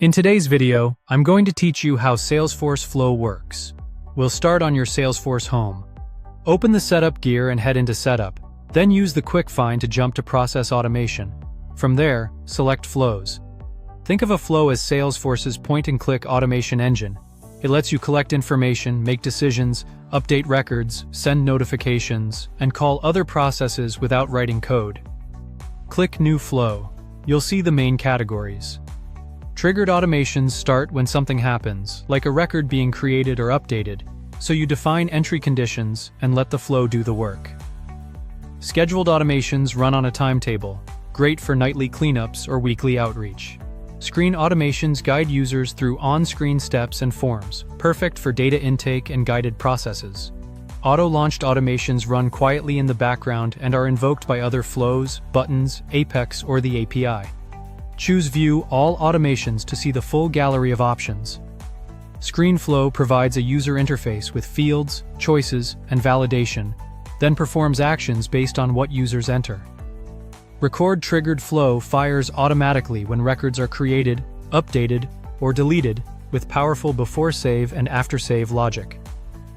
In today's video, I'm going to teach you how Salesforce Flow works. We'll start on your Salesforce home. Open the Setup gear and head into Setup, then use the Quick Find to jump to Process Automation. From there, select Flows. Think of a flow as Salesforce's point-and-click automation engine. It lets you collect information, make decisions, update records, send notifications, and call other processes without writing code. Click New Flow. You'll see the main categories. Triggered automations start when something happens, like a record being created or updated, so you define entry conditions and let the flow do the work. Scheduled automations run on a timetable, great for nightly cleanups or weekly outreach. Screen automations guide users through on-screen steps and forms, perfect for data intake and guided processes. Auto-launched automations run quietly in the background and are invoked by other flows, buttons, Apex, or the API. Choose View All Automations to see the full gallery of options. Screen Flow provides a user interface with fields, choices, and validation, then performs actions based on what users enter. Record Triggered Flow fires automatically when records are created, updated, or deleted, with powerful before-save and after-save logic.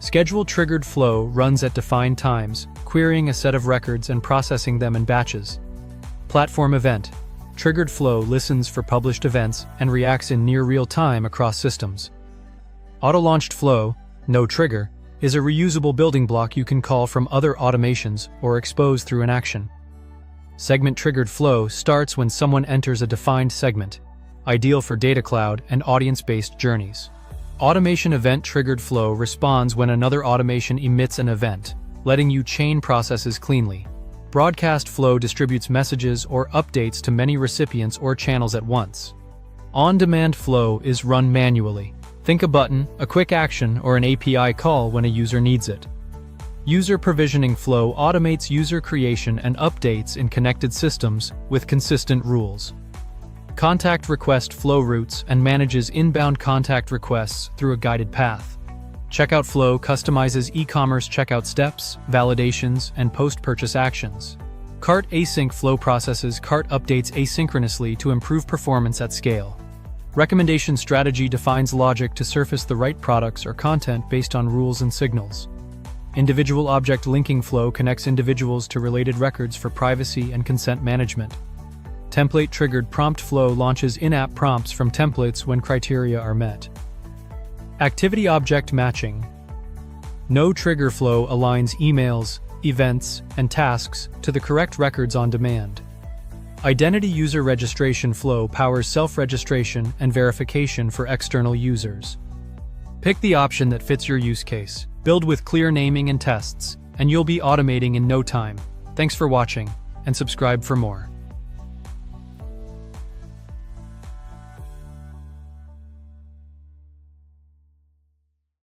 Schedule Triggered Flow runs at defined times, querying a set of records and processing them in batches. Platform Event. Triggered Flow listens for published events and reacts in near real time across systems. Auto-launched Flow, no trigger, is a reusable building block you can call from other automations or expose through an action. Segment Triggered Flow starts when someone enters a defined segment, ideal for data cloud and audience-based journeys. Automation Event Triggered Flow responds when another automation emits an event, letting you chain processes cleanly. Broadcast Flow distributes messages or updates to many recipients or channels at once. On-Demand Flow is run manually. Think a button, a quick action, or an API call when a user needs it. User Provisioning Flow automates user creation and updates in connected systems with consistent rules. Contact Request Flow routes and manages inbound contact requests through a guided path. Checkout Flow customizes e-commerce checkout steps, validations, and post-purchase actions. Cart Async Flow processes cart updates asynchronously to improve performance at scale. Recommendation Strategy defines logic to surface the right products or content based on rules and signals. Individual Object Linking Flow connects individuals to related records for privacy and consent management. Template Triggered Prompt Flow launches in-app prompts from templates when criteria are met. Activity Object Matching. No Trigger Flow aligns emails, events, and tasks to the correct records on demand. Identity User Registration Flow powers self-registration and verification for external users. Pick the option that fits your use case. Build with clear naming and tests, and you'll be automating in no time. Thanks for watching, and subscribe for more.